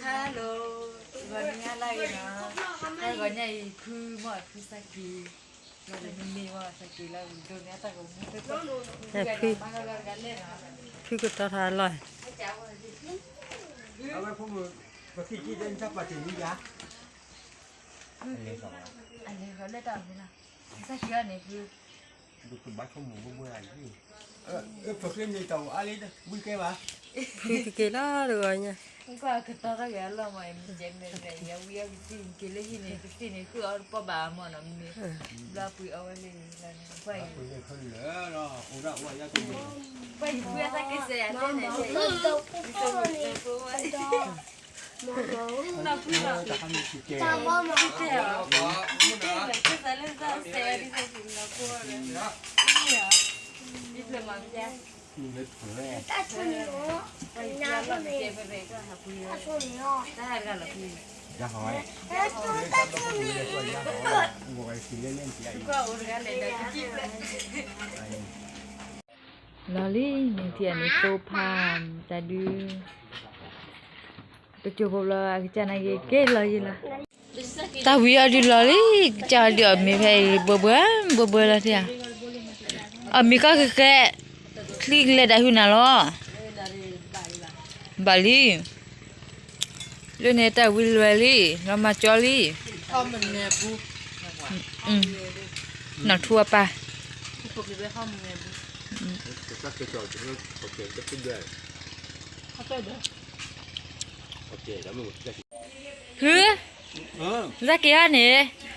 ฮัลโหลวันนี้อะไรนะถ้าก่อนใหญ่คือหมดคือสกีเราเลยมีว่าสกีแล้วโดนเนี้ยแต่ก็ไม่ได้ก็บ้านเรากันเล่นนะ พี่กุตาทานอร่อย เอาไว้พวกมึงมาที่จีนเล่นชอบมาถึงนี่ยะ อันนี้เขาเล่นตามนี้นะสกีอันนี้คือ ดูคุณบ้านข้าวหมูเมื่อไหร่ที่ฝึกเล่นในตัวอะไรนะมึงแกวะ พี่เกล้าเลยเนี่ย ก็คือตอนแรกเราไม่เจ็บเลยเนี่ยวิ่งสิ่งกิเลสนี่สิ่งนี้คือเอาปะบ่ามันนะมีเราปุยเอาไว้เลยแล้วไป คุณเนี่ยเขาเหลือเนาะคุณเราว่ายังกู ไปเพื่อสักกี่เสียเนี่ยเนี่ยเราพูดเรา จะทำยังไง จะว่ามันเสียคือใส่เรื่องเสียที่สุดเราพูดเลยเนี่ยนี่คือมันแย่ มีเล็บเผย 大处女哦， ไปเพื่อเราเจ็บไปก็หาปุย 大处女哦， ได้กันหรอพี่ ยาหอย 大处女， ยาหอยงวยสีเล่นเล่นสีอะไร ก็อุดกันเลยได้จิ๊บเลยลอลี่นี่ที่อันนี้โซฟาแต่ดูตัวจูบเราอาจจะนั่งเก๋เลยล่ะตาวิอาดูลอลี่จะเดี๋ยวมีเพย์บัวละที่อ่ะมีก็แค่คลิกเลยได้หุ่นน่ะล้อบาลีเรื่องนี้แต่วิลเวลี่เรามาจอลี่ทำมันเนี่ยบูหนักทั่วไป จะเกิดจะเกิดโอเคจะขึ้นด้วยโอเคแล้วมึงจะ คือจะกี่อันนี่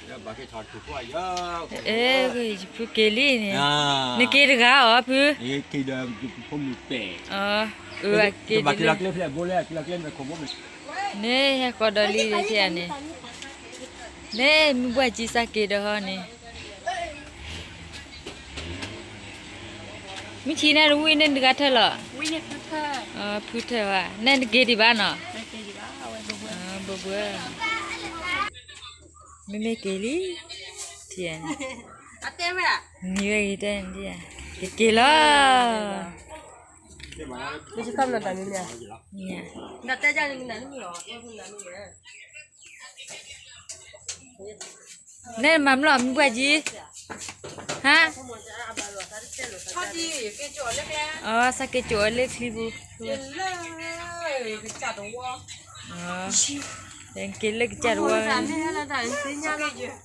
แล้วบางทีถอดคือว่าเยอะ เอ๊ะคือเกลี่นี่นี่เกลี่กันเหรอพี่ นี่คือเดิมผมมีเป๋ เกลี่ บางทีรักเล่นเพื่อนโบเล่รักเล่นแบบผมว่ามัน นี่ก็ดอลลี่เลยที่อันนี้นี่มีบัวจีสักกี่ดอกนี่มิชีน่ารู้วินเดนด์กันเถอะเหรอ วินิพุทธะ พูดเถอะว่านั่นเกลี่บ้านเนาะ ไม่เคยดีว่าเอาไว้บัว บัวไม่เกลี่ที่อัน อาเต้ไหมล่ะ นี่ก็อีเดนที่อันเกลี่ล่ะ ไม่ใช่คำนั้นแต่นี่เนี่ย เนี่ย นาเต้จะยังนั่นไม่หรอยังคุณนั่นไม่เนี่ย นั่นมันหรอมีบัวจีฮะ พอดีแกจอดแล้วแก อ๋อสักกี่ตัวเล็กคลิป เย็นเลยไปจัดตัว อ๋อเด็กกินเล็กจัดว่า แต่ไม่ให้เราได้สิญญาณ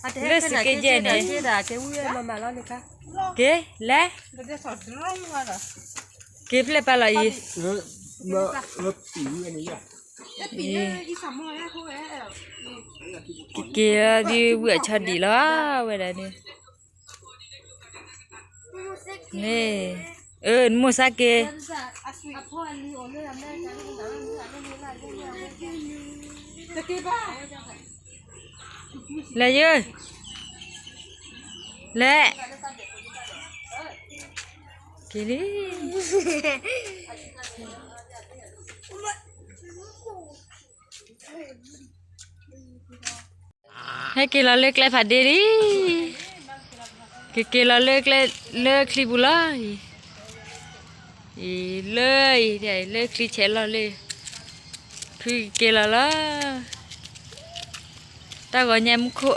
อาเต้เป็นอะไรเจ๊ได้เจ๊ได้เจ๊วิ่งมาแล้วเลยค่ะ เก๋แล้ว ก็จะสอดร้องมาละ เก็บเลยปลาไหล ปีอันนี้อ่ะ ปีอีสามมื้อแล้วเขาแอบ เก๋ดีเบื่อชัดดีแล้วเวลานี้นี่มูสาเก พ่ออันนี้โอนเลยแม่จะได้หนังตะกี้บ้า แล้วเยอะแล้วกิลี่ให้กินแล้วเลิกเลยผัดเดลี่กินแล้วเลิกคลิบุล่าเลยเดี๋ยวเลิกคลิเชลแล้วเลยคือกินแล้วล่ะแต่ก็ยังไม่คู่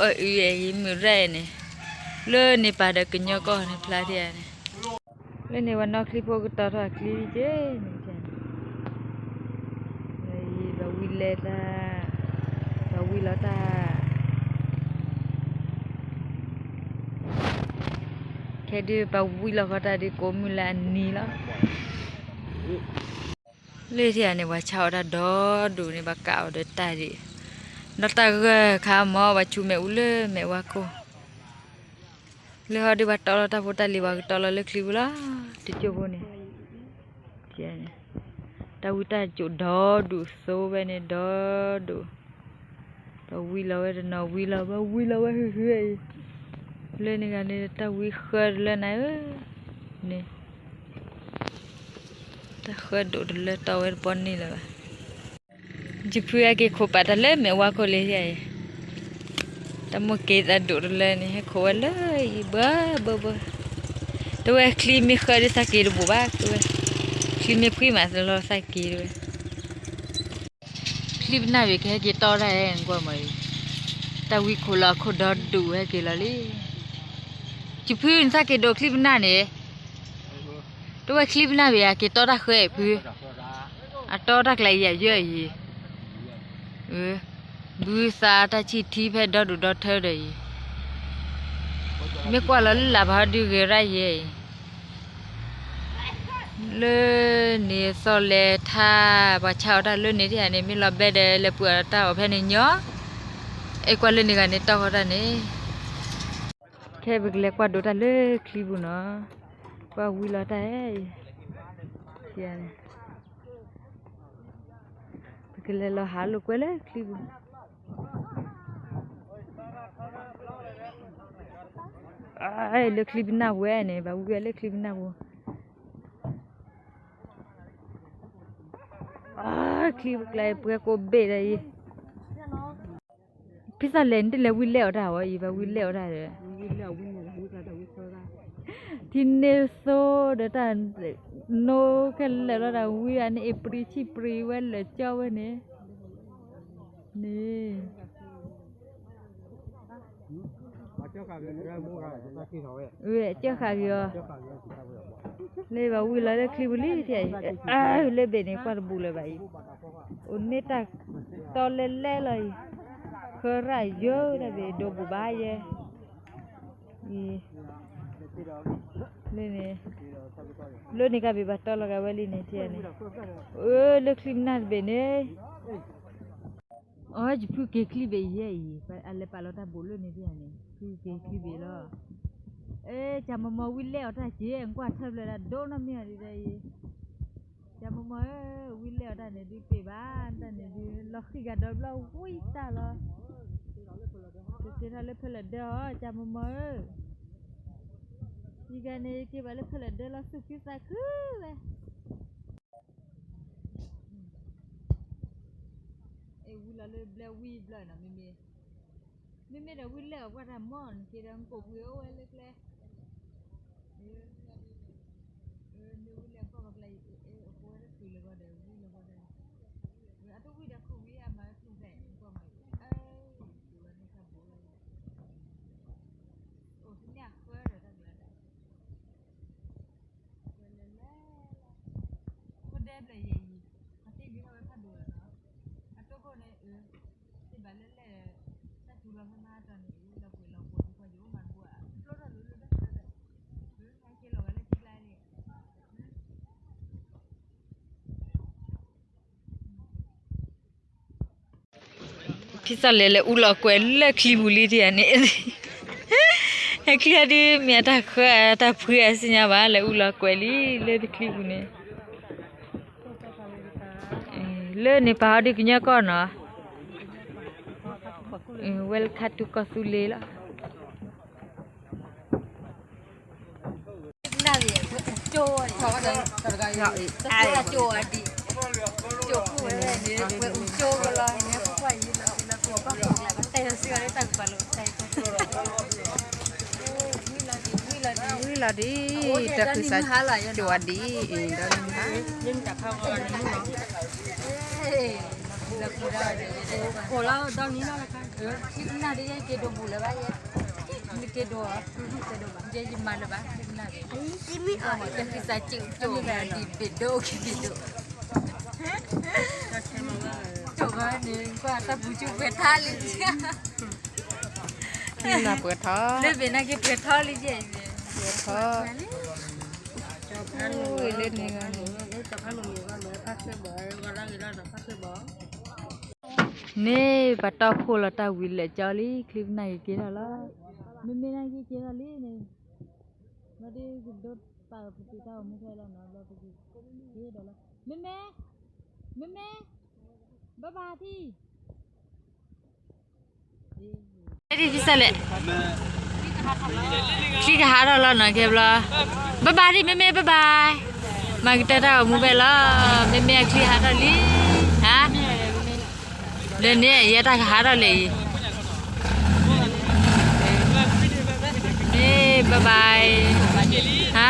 มือแรงเนี่ยเลิกในป่าเด็กกินเยอะก็ในพลาดเดียเนี่ยเล่นในวันนอกคลิปก็ต่อต่อคลิปเจนี่จ้ะเลยบาวิเลต้าบาวิลต้าแค่ดูบาวิลก็ตาดีโกมุลานีแล้วเล่ที่อันนี้ว่าชาวดาดอดูนี่บาเก่าเด็ดตาดินอตาก็ข้ามอว่าชูแม่อุเลแม่ว่าโกเลยเขาดีว่าตอลตาพุตาลีว่าตอลเล็กคลิบุล่าติดจบเนี่ยเจ้าเนี่ยตาวิตาจุดดอดูโซเวเนดอดูตาวิลาเวเดนวิลาว่าวิลาว่าเฮ้ยเลยนี่กันนี่ตาวิขดเลยนะนี่ตาขดดูเลยตาเวรปนนี่เลยจิพุยากิโคปัตเลยแม่ว่าโคเลยใหญ่แต่เมื่อกี้ตาดูเลยนี่ให้โคเลยบ้าตัวคลีมีเคยได้สักกี่รูปบ้างตัวคลีมีคุยมาตลอดสักกี่ด้วยคลี ลิปหน้าเวแค่เกต่อได้กว่ามั้ยตะวิโคลาโคดอดูให้เกละลิจิพื้นซะเกโดคลิปหน้าเนี่ยตัวคลิปหน้าเวเกต่อได้เคยพื้นอะต่อได้ไกลใหญ่เยอะอีบูซาตะชิทีเพดอดูดอเธอเลยไม่กว่าละลาบาดูเกไรเยเลนี่โซเลทาบ่ชาวดาเลนี่ที่อันนี้มีลอเบเดเลปัวตาอเพนี่เนาะไอ้กว่าเลนี่กันนี่ตอดานี่แค่บิกเลกว่าดูตาเลคลิปเนาะว่าวิลาตาเสียนบิกเลลหาลูกเวลคลิปไอ้เลคลิปน่าเวนี่บ่เวเลคลิปน่าบ่คลิปไกลเพื่อโกเบได้พิซซ่าเลนที่เลวิเลอได้วะอีบวิเลอได้เลยที่เนโซเดตันโนแค่เลอได้วิอันเอปรีชิปรีเวลเลเจ้าเวนี่นี่เจ้าขาเกี่ยวเลยว่าวิลาเลคลิปลีที่เลเบนี่กว่าบุเลยไปอุนนี่ตักตอนเล่นเล่เลยเคยไรเยอะได้ไปดูบุบายเยนี่เรื่องนี้ก็บีบัตตอลกับเวลีนี่ที่นี่เลือกคลิปนั่นเบนี่จะพูดเกี่ยวกับคลิปเยอะอะไรปาลอตาบุลนี่ที่นี่พูดเกี่ยวกับคลิปเยอะจำมาวิลเล่ถ้าเจ๊งกว่าเท่าเลยละโดนน้ำเนี่ยดีเลยจำมาวิลเล่ถ้าเนี่ยดีไปบ้านถ้าเนี่ยดีล็อกที่กันดอลเราหุ้ยตาละเจ๊ทำเล็บเพลเดอร์จำมาที่กันเนี่ยเก็บเล็บเพลเดอร์เราสุกิสักคือเลยวิลเล่เบลวีเบลนะไม่เดี๋ยววิลเล่ว่าทำมอนคิดว่ากูเยอะเล็กๆพิซซ่าเลอุลากวยเลคลิบุลีที่อันนี้เฮคลีดีเมียตาควตาพูดสิญญาบ้าเลอุลากวยลีเลคลิบุนี่เลนี่พาดิกเนียก่อนเนาะเวลคัตตุกสุเลล่ะน่าเรียนโจ้ชอบอะไรโจ้ดิโจ้พูดอะไรเนี่ยโจ้ก็เลยเนี่ยพวกไปยืนแต่เสือได้ตักปลาลูกใส่วิลาดีจะคือสัจวดียิ่งจากข้าวก่อนนี่เนาะแล้วกูได้โอ้แล้วตอนนี้น่ารักคิดน่าได้เกดบุเลยบ้างนี่เกดอ่ะเจจิมาเลยบ้างน่าได้จิมีอ๋อจะคือสัจจิโจดีปิดโดคิดโดโจว่าเนี่ยกว่าตาบุจุเปิดท่าลิเจียนี่น่าเปิดท่าเล่นเป็นนักเปิดท่าลิเจียเปิดท่าเล่นนี่กันนี่ปัตตาโคลตาวิลเลจอลี่คลิปไหนกี่แล้วล่ะไม่น่ากี่แล้วลี่นี่มาดิกุดตาปุติตาไม่ใช่แล้วนะเราปุติเฮ้ยเดี๋ยวละแม่บ๊ายบายที่ไอ้ที่พิซซ่าเลยคลิกหาเราแล้วนะเก็บละบ๊ายบายที่แม่บ๊ายบายมากินแต่เรามูเบลล่ะแม่คลิกหาเราลี่ฮะเรื่องนี้อย่าตาหาเราเลยนี่บ๊ายบายฮะ